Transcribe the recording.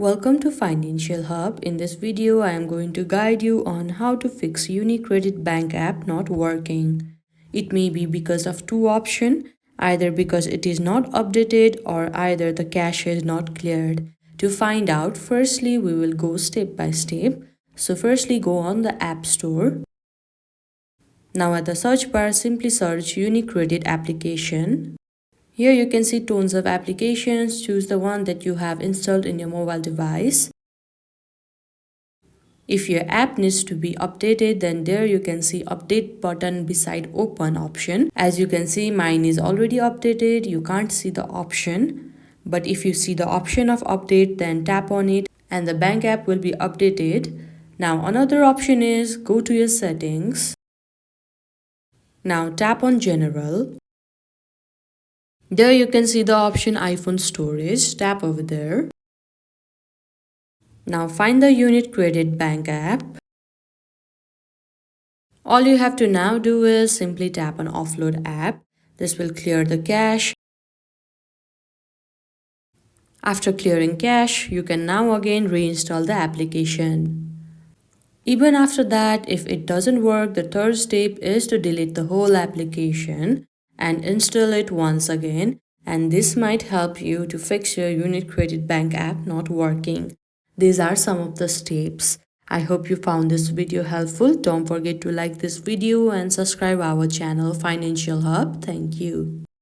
Welcome to Financial Hub. In this video, I am going to guide you on how to fix UniCredit Bank app not working. It may be because of two options, either because it is not updated or either the cache is not cleared. To find out, firstly, we will go step by step. So firstly, go on the App Store. Now at the search bar, simply search UniCredit application. Here you can see tons of applications. Choose the one that you have installed in your mobile device. If your app needs to be updated, then there you can see update button beside open option. As you can see, mine is already updated. You can't see the option. But if you see the option of update, then tap on it and the bank app will be updated. Now another option is go to your settings. Now tap on general. There you can see the option iPhone storage. Tap over there. Now find the UniCredit Bank app. All you have to now do is simply tap on offload app. This will clear the cache. After clearing cache, you can now again reinstall the application. Even after that, if it doesn't work, the third step is to delete the whole application and install it once again, and this might help you to fix your UniCredit Bank app not working. These are some of the steps. I hope you found this video helpful. Don't forget to like this video and subscribe our channel Financial Hub. Thank you.